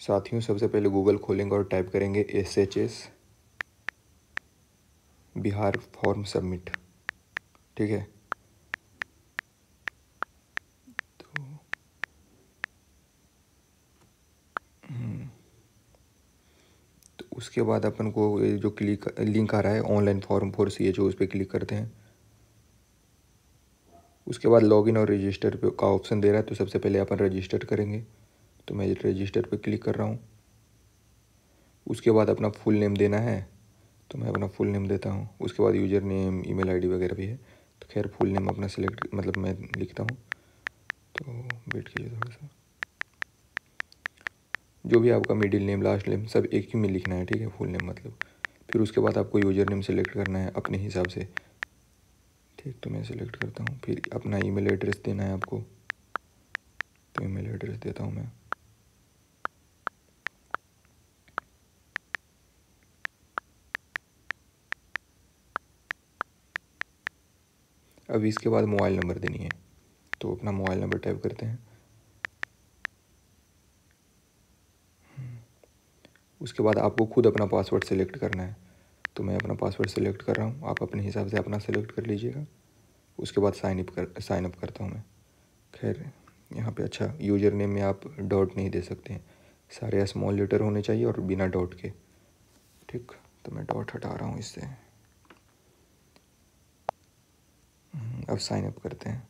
साथियों, सबसे पहले गूगल खोलेंगे और टाइप करेंगे SHS बिहार फॉर्म सबमिट। ठीक है, तो उसके बाद अपन को ये जो लिंक आ रहा है ऑनलाइन फॉर्म फॉर CHO, उस पर क्लिक करते हैं। उसके बाद लॉगिन और रजिस्टर पे का ऑप्शन दे रहा है, तो सबसे पहले अपन रजिस्टर करेंगे। तो मैं रजिस्टर पे क्लिक कर रहा हूँ। उसके बाद अपना फुल नेम देना है, तो मैं अपना फुल नेम देता हूँ। उसके बाद यूज़र नेम, ईमेल आईडी वगैरह भी है, तो खैर फुल नेम अपना सिलेक्ट मतलब मैं लिखता हूँ। तो वेट कीजिए थोड़ा सा। जो भी आपका मिडिल नेम, लास्ट नेम सब एक ही में लिखना है, ठीक है, फुल नेम मतलब। फिर उसके बाद आपको यूज़र नेम सेलेक्ट करना है अपने हिसाब से। ठीक, तो मैं सेलेक्ट करता हूँ। फिर अपना ईमेल एड्रेस देना है आपको, तो ईमेल एड्रेस देता हूँ मैं। अब इसके बाद मोबाइल नंबर देनी है, तो अपना मोबाइल नंबर टाइप करते हैं। उसके बाद आपको खुद अपना पासवर्ड सेलेक्ट करना है, तो मैं अपना पासवर्ड सेलेक्ट कर रहा हूँ। आप अपने हिसाब से अपना सेलेक्ट कर लीजिएगा। उसके बाद साइन अप करता हूँ मैं। खैर यहाँ पे अच्छा, यूज़र नेम में आप डॉट नहीं दे सकते हैं, सारे स्मॉल लेटर होने चाहिए और बिना डॉट के। ठीक, तो मैं डॉट हटा रहा हूँ इससे। अब साइन अप करते हैं।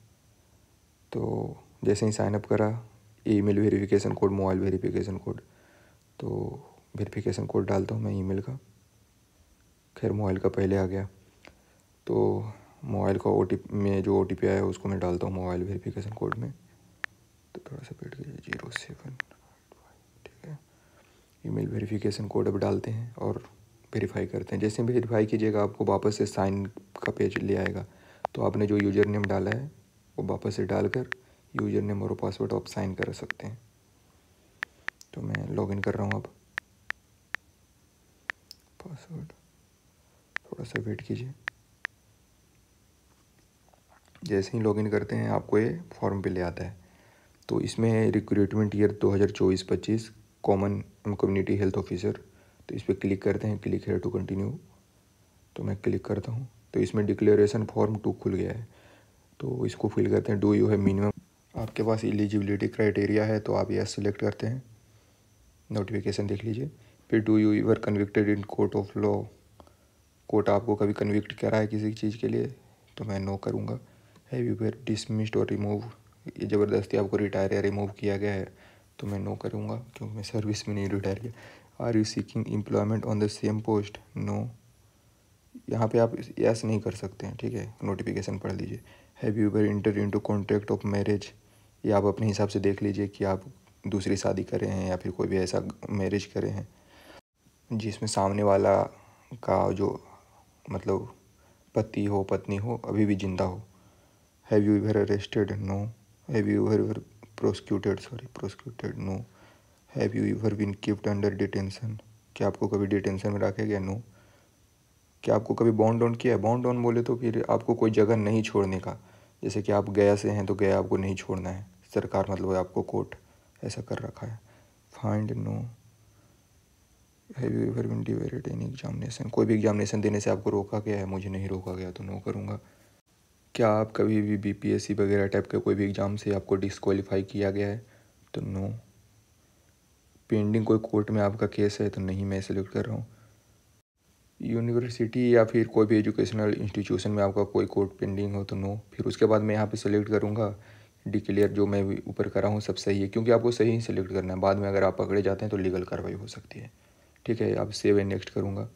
तो जैसे ही साइन अप करा, email verification code, mobile verification code, तो वेरिफिकेशन कोड डालता हूँ मैं ईमेल का। खैर मोबाइल का पहले आ गया, तो मोबाइल का OTP में जो OTP आया है उसको मैं डालता हूँ मोबाइल वेरिफिकेशन कोड में। तो थोड़ा सा वेट कीजिए, 07। ठीक है, ईमेल वेरिफिकेशन कोड अब डालते हैं और वेरीफाई करते हैं। जैसे वेरीफाई कीजिएगा, आपको वापस से साइन का पेज ले आएगा। तो आपने जो यूज़र नेम डाला है वो वापस से डालकर यूज़र नेम और पासवर्ड आप साइन कर सकते हैं। तो मैं लॉगिन कर रहा हूँ अब। पासवर्ड, थोड़ा सा वेट कीजिए। जैसे ही लॉगिन करते हैं आपको ये फॉर्म पे ले आता है। तो इसमें recruitment year 2024-25 common community health officer, तो इस पर क्लिक करते हैं, क्लिक हेयर टू कंटिन्यू। तो मैं क्लिक करता हूँ, तो इसमें डिक्लेरेशन फॉर्म 2 खुल गया है। तो इसको फिल करते हैं। डू यू हैव मिनिमम, आपके पास एलिजिबिलिटी क्राइटेरिया है तो आप यस सेलेक्ट करते हैं। नोटिफिकेशन देख लीजिए। फिर do you your convicted in court of law, court आपको कभी कन्विक्ट करा है किसी चीज़ के लिए, तो मैं नो करूँगा। हैव यू वेर डिसमिस्ड और रिमूव, ये ज़बरदस्ती आपको रिटायर या रिमूव किया गया है, तो मैं नो करूँगा क्योंकि मैं सर्विस में नहीं रिटायर किया। Are you seeking employment on the same post, no, यहाँ पे आप यस नहीं कर सकते हैं, ठीक है। नोटिफिकेशन पढ़ लीजिए। Have you ever enter into contract of marriage, ये आप अपने हिसाब से देख लीजिए कि आप दूसरी शादी करे हैं या फिर कोई भी ऐसा मैरिज करे हैं जिसमें सामने वाला का जो मतलब पति हो, पत्नी हो, अभी भी जिंदा हो। Have you ever arrested, no. Have you ever prosecuted, no. Have you ever been keeped under detention, क्या आपको कभी डिटेंशन में रखा गया, नो। क्या आपको कभी बॉन्ड ऑन किया है, बॉन्ड ऑन बोले तो फिर आपको कोई जगह नहीं छोड़ने का, जैसे कि आप गया से हैं तो गया आपको नहीं छोड़ना है, सरकार मतलब आपको कोर्ट ऐसा कर रखा है। Find, no. Have you ever been deviated in examination, कोई भी एग्जामिनेशन देने से आपको रोका गया है, मुझे नहीं रोका गया तो नो करूँगा। क्या आप कभी भी BPSC वगैरह टाइप के कोई भी एग्ज़ाम से आपको डिस्क्वालीफाई किया गया है, तो नो। पेंडिंग कोई कोर्ट में आपका केस है, तो नहीं, मैं सेलेक्ट कर रहा हूँ। यूनिवर्सिटी या फिर कोई भी एजुकेशनल इंस्टीट्यूशन में आपका कोई कोर्ट पेंडिंग हो, तो नो। फिर उसके बाद मैं यहाँ पे सेलेक्ट करूँगा डिक्लेयर, जो मैं ऊपर करा हूँ सब सही है, क्योंकि आपको सही ही सेलेक्ट करना है। बाद में अगर आप पकड़े जाते हैं तो लीगल कार्रवाई हो सकती है, ठीक है। अब सेव एंड नेक्स्ट करूँगा।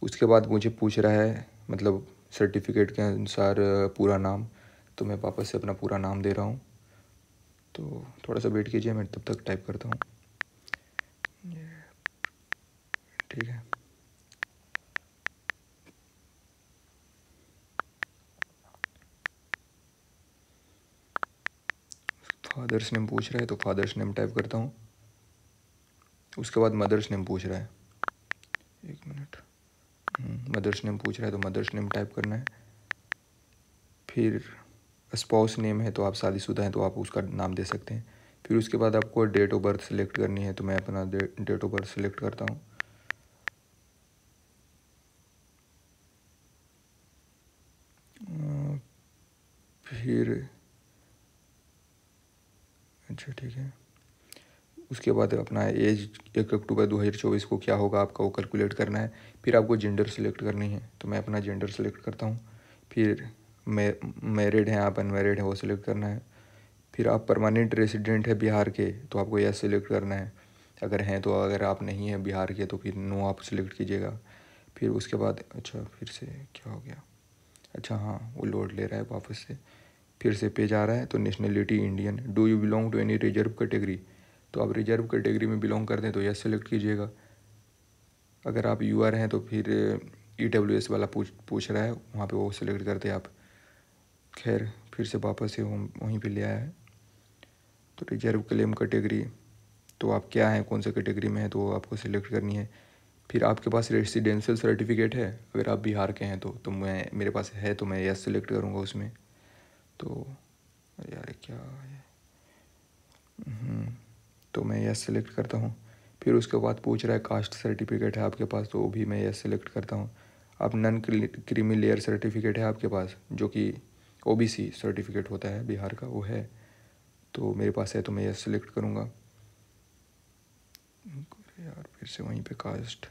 उसके बाद मुझे पूछ रहा है मतलब सर्टिफिकेट के अनुसार पूरा नाम, तो मैं वापस से अपना पूरा नाम दे रहा हूँ। तो थोड़ा सा वेट कीजिए, मैं तब तक टाइप करता हूँ, ठीक है। फादर्स नेम पूछ रहा है तो फादर्स नेम टाइप करता हूँ। उसके बाद मदर्स नेम पूछ रहा है, एक मिनट, मदर्स नेम पूछ रहा है तो मदर्स नेम टाइप करना है। फिर स्पाउस नेम है तो आप शादीशुदा हैं तो आप उसका नाम दे सकते हैं। फिर उसके बाद आपको डेट ऑफ बर्थ सेलेक्ट करनी है, तो मैं अपना डेट ऑफ बर्थ सेलेक्ट करता हूँ। फिर अच्छा ठीक है, उसके बाद अपना एज 1 अक्टूबर 2024 को क्या होगा आपका वो कैलकुलेट करना है। फिर आपको जेंडर सेलेक्ट करनी है, तो मैं अपना जेंडर सेलेक्ट करता हूँ। फिर मैरिड हैं आप, अनमैरिड हैं, वो सिलेक्ट करना है। फिर आप परमानेंट रेसिडेंट है बिहार के, तो आपको यस सेलेक्ट करना है अगर हैं तो। अगर आप नहीं हैं बिहार के तो फिर नो आप सेलेक्ट कीजिएगा। फिर उसके बाद अच्छा फिर से क्या हो गया, अच्छा हाँ वो लोड ले रहा है वापस से, फिर से पेज आ रहा है। तो nationality Indian, do you belong to any reserve category, तो आप रिजर्व कैटेगरी में बिलोंग करते हैं तो यस सेलेक्ट कीजिएगा। अगर आप यूआर हैं तो फिर EWS वाला पूछ रहा है, वहाँ पे वो सिलेक्ट करते हैं आप। खैर फिर से वापस से वहीं पे ले आया है। तो रिजर्व क्लेम कैटेगरी, तो आप क्या हैं, कौन सा कैटेगरी में है, तो आपको सिलेक्ट करनी है। फिर आपके पास रेसिडेंशियल सर्टिफिकेट है, अगर आप बिहार के हैं तो मैं मेरे पास है तो मैं यस सेलेक्ट करूँगा उसमें। तो यार क्या है, तो मैं यस सेलेक्ट करता हूँ। फिर उसके बाद पूछ रहा है कास्ट सर्टिफिकेट है आपके पास, तो वो भी मैं यस सेलेक्ट करता हूँ। अब नन क्रीमी लेयर सर्टिफिकेट है आपके पास, जो कि OBC सर्टिफिकेट होता है बिहार का, वो है तो मेरे पास है तो मैं यस सेलेक्ट करूँगा। यार फिर से वहीं पे कास्ट,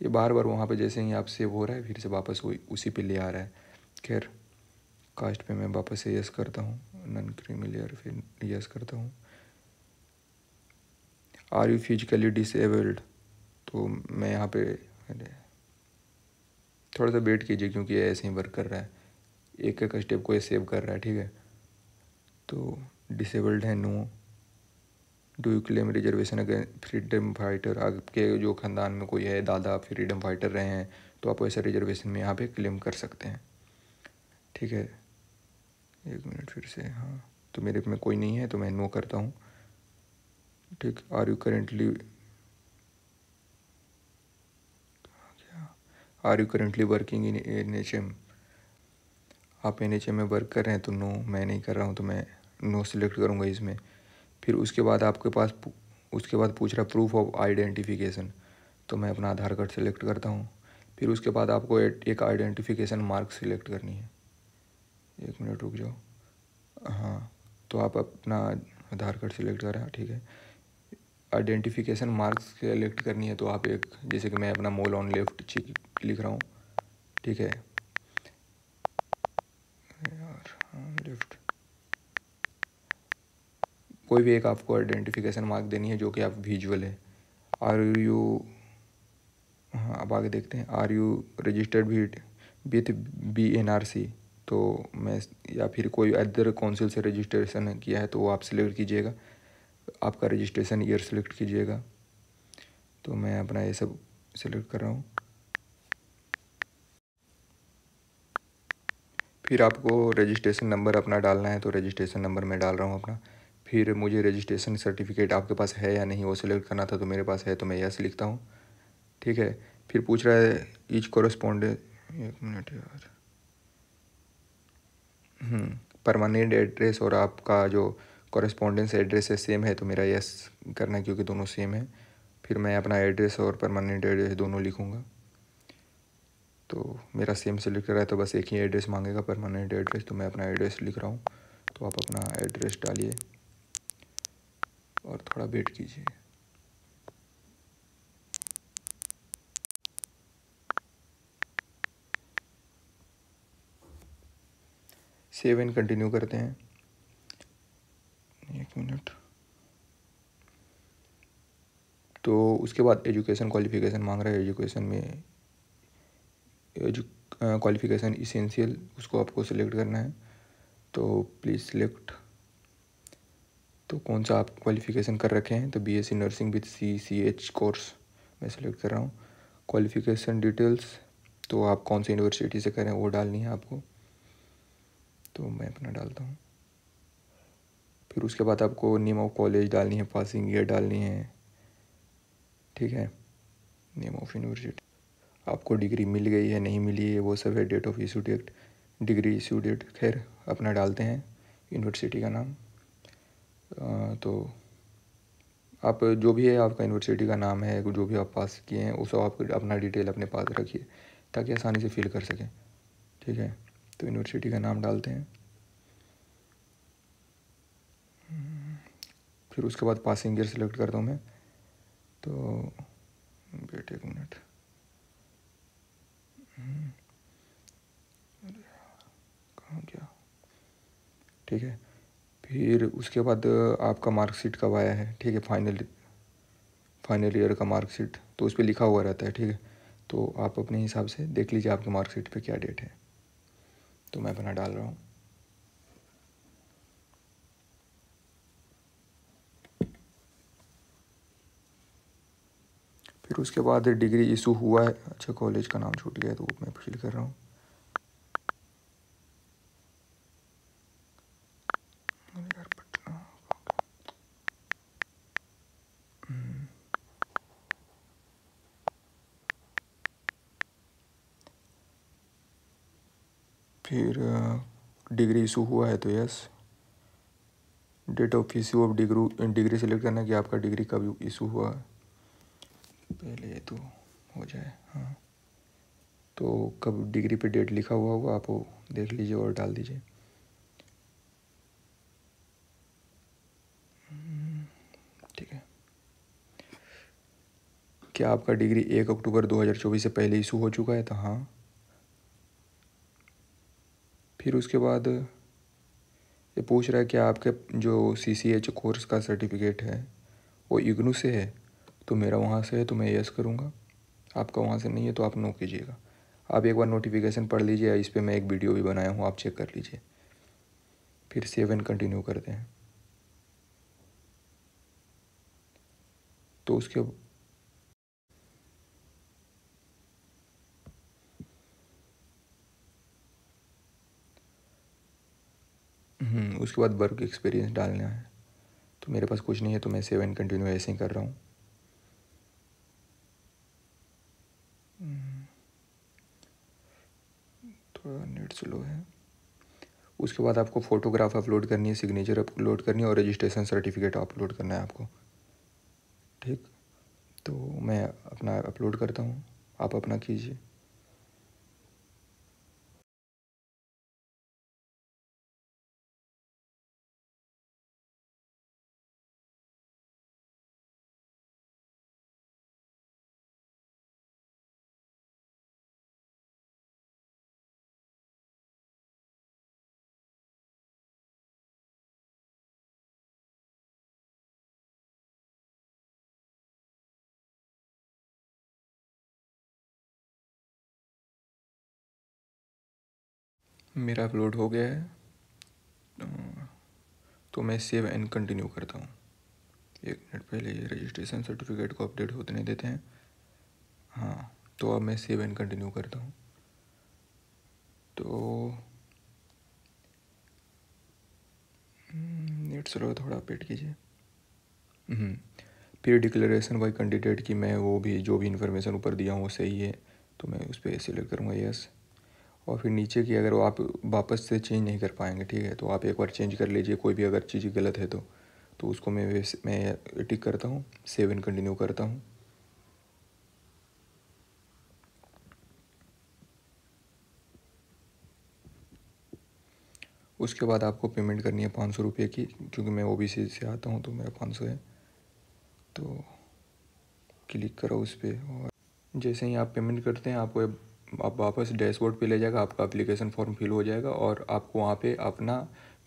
ये बार बार वहाँ पे जैसे ही आप सेव हो रहा है फिर से वापस वही उसी पे ले आ रहा है। खैर कास्ट पे मैं वापस से यस करता हूँ, नन क्रीमी लेयर फिर यस करता हूँ। आर यू फिजिकली डिसेबल्ड, तो मैं यहाँ पे थोड़ा सा वेट कीजिए क्योंकि ये ऐसे ही वर्क कर रहा है, एक एक स्टेप को ये सेव कर रहा है, ठीक है। तो डिसेबल्ड है no, do you claim reservation again freedom fighter, आपके जो ख़ानदान में कोई है दादा फ्रीडम फाइटर रहे हैं तो आप ऐसा रिजर्वेशन में यहाँ पे क्लेम कर सकते हैं, ठीक है। एक मिनट फिर से, हाँ तो मेरे में कोई नहीं है तो मैं नो करता हूँ, ठीक। Are you currently working in NHM, आप NHM में वर्क कर रहे हैं तो नो, मैं नहीं कर रहा हूँ तो मैं नो सिलेक्ट करूँगा इसमें। फिर उसके बाद आपके पास उसके बाद पूछ रहा है प्रूफ ऑफ आइडेंटिफिकेशन, तो मैं अपना आधार कार्ड सेलेक्ट करता हूँ। फिर उसके बाद आपको एक आइडेंटिफिकेशन मार्क सिलेक्ट करनी है, एक मिनट रुक जाओ, हाँ तो आप अपना आधार कार्ड सेलेक्ट करें, ठीक है। आइडेंटिफिकेशन मार्क्स सेलेक्ट करनी है, तो आप एक जैसे कि मैं अपना मोल ऑन लेफ्ट चीक लिख रहा हूँ, ठीक है यार, हाँ लेफ्ट, कोई भी एक आपको आइडेंटिफिकेशन मार्क देनी है जो कि आप विजुअल है। आर यू, हाँ अब आगे देखते हैं, are you registered with BNRC, तो मैं या फिर कोई अदर काउंसिल से रजिस्ट्रेशन किया है तो वो आप सिलेक्ट कीजिएगा, आपका रजिस्ट्रेशन ईयर सेलेक्ट कीजिएगा। तो मैं अपना ये सब सेलेक्ट कर रहा हूँ। फिर आपको रजिस्ट्रेशन नंबर अपना डालना है, तो रजिस्ट्रेशन नंबर मैं डाल रहा हूँ अपना। फिर मुझे रजिस्ट्रेशन सर्टिफिकेट आपके पास है या नहीं वो सिलेक्ट करना था, तो मेरे पास है तो मैं यस लिखता हूँ, ठीक है। फिर पूछ रहा है ईच कॉरेस्पॉन्डेंट, एक मिनट यार, परमानेंट एड्रेस और आपका जो कॉरेस्पॉन्डेंस एड्रेस है सेम है तो मेरा यस करना है क्योंकि दोनों सेम है। फिर मैं अपना एड्रेस और परमानेंट एड्रेस दोनों लिखूँगा, तो मेरा सेम सेलेक्ट कर रहा है तो बस एक ही एड्रेस मांगेगा परमानेंट एड्रेस, तो मैं अपना एड्रेस लिख रहा हूँ। तो आप अपना एड्रेस डालिए और थोड़ा वेट कीजिए। सेव एंड कंटिन्यू करते हैं, एक मिनट। तो उसके बाद एजुकेशन क्वालिफ़िकेशन मांग रहा है, एजुकेशन में क्वालिफ़िकेशन इसेंशियल उसको आपको सिलेक्ट करना है, तो प्लीज़ सिलेक्ट। तो कौन सा आप क्वालिफ़िकेशन कर रखे हैं, तो BSc nursing with CCH course मैं सेलेक्ट कर रहा हूँ। क्वालिफ़िकेशन डिटेल्स, तो आप कौन सी यूनिवर्सिटी से कर रहे हैं वो डालनी है आपको, तो मैं अपना डालता हूँ। फिर उसके बाद आपको नेम ऑफ कॉलेज डालनी है, पासिंग ईयर डालनी है, ठीक है, नेम ऑफ यूनिवर्सिटी। आपको डिग्री मिल गई है नहीं मिली है वो सब है, date of issue date, degree issue date, खैर अपना डालते हैं यूनिवर्सिटी का नाम। तो आप जो भी है, आपका यूनिवर्सिटी का नाम है, जो भी आप पास किए हैं, उसे आप अपना डिटेल अपने पास रखिए ताकि आसानी से फिल कर सकें। ठीक है, तो यूनिवर्सिटी का नाम डालते हैं। फिर उसके बाद पासिंग ईयर सेलेक्ट करता हूँ मैं। तो वेट एक मिनट, कहाँ गया? ठीक है, फिर उसके बाद आपका मार्कशीट कब आया है। ठीक है, फाइनल ईयर का मार्कशीट तो उस पर लिखा हुआ रहता है। ठीक है, तो आप अपने हिसाब से देख लीजिए आपके मार्कशीट पे क्या डेट है। तो मैं अपना डाल रहा हूँ। फिर उसके बाद डिग्री इशू हुआ है। अच्छा, कॉलेज का नाम छूट गया तो मैं फिल कर रहा हूँ। फिर डिग्री इशू हुआ है तो yes. Date of issue of degree select करना कि आपका डिग्री कब इशू हुआ है। पहले ये तो हो जाए। हाँ, तो कब डिग्री पे डेट लिखा हुआ होगा आप वो देख लीजिए और डाल दीजिए। ठीक है, क्या आपका डिग्री 1 अक्टूबर 2024 से पहले इशू हो चुका है? तो हाँ। फिर उसके बाद ये पूछ रहा है कि आपके जो CCH कोर्स का सर्टिफिकेट है वो इग्नू से है। तो मेरा वहाँ से है तो मैं यस करूँगा। आपका वहाँ से नहीं है तो आप नो कीजिएगा। आप एक बार नोटिफिकेशन पढ़ लीजिए, इस पर मैं एक वीडियो भी बनाया हूँ, आप चेक कर लीजिए। फिर सेव एंड कंटिन्यू करते हैं। तो उसके उसके बाद वर्क एक्सपीरियंस डालना है। तो मेरे पास कुछ नहीं है तो मैं सेव एंड कंटिन्यू ऐसे ही कर रहा हूँ। थोड़ा नेट स्लो है। उसके बाद आपको फ़ोटोग्राफ अपलोड करनी है, सिग्नेचर अपलोड करनी है और रजिस्ट्रेशन सर्टिफिकेट अपलोड करना है आपको। ठीक, तो मैं अपना अपलोड करता हूँ, आप अपना कीजिए। मेरा अपलोड हो गया है। तो मैं सेव एंड कंटिन्यू करता हूँ। एक मिनट पहले ये रजिस्ट्रेशन सर्टिफिकेट को अपडेट होते नहीं देते हैं। हाँ, तो अब मैं सेव एंड कंटिन्यू करता हूँ। तो नेट स्लो, थोड़ा अपडेट कीजिए। फिर डिक्लेरेशन बाई कैंडिडेट की मैं वो भी जो भी इन्फॉर्मेशन ऊपर दिया हूँ वो सही है तो मैं उस पर सिलेक्ट करूँगा यस। और फिर नीचे की अगर वो आप वापस से चेंज नहीं कर पाएंगे, ठीक है, तो आप एक बार चेंज कर लीजिए। कोई भी अगर चीज़ गलत है तो उसको मैं टिक करता हूँ, सेव एंड कंटिन्यू करता हूँ। उसके बाद आपको पेमेंट करनी है 500 रुपये की, क्योंकि मैं OBC से आता हूँ तो मेरा 500 है। तो क्लिक करो उस पर और जैसे ही आप पेमेंट करते हैं आपको आप वापस डैशबोर्ड पे ले जाएगा, आपका एप्लीकेशन फॉर्म फिल हो जाएगा और आपको वहाँ पे अपना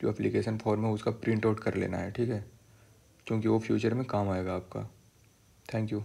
जो एप्लीकेशन फॉर्म है उसका प्रिंट आउट कर लेना है। ठीक है, क्योंकि वो फ्यूचर में काम आएगा आपका। Thank you.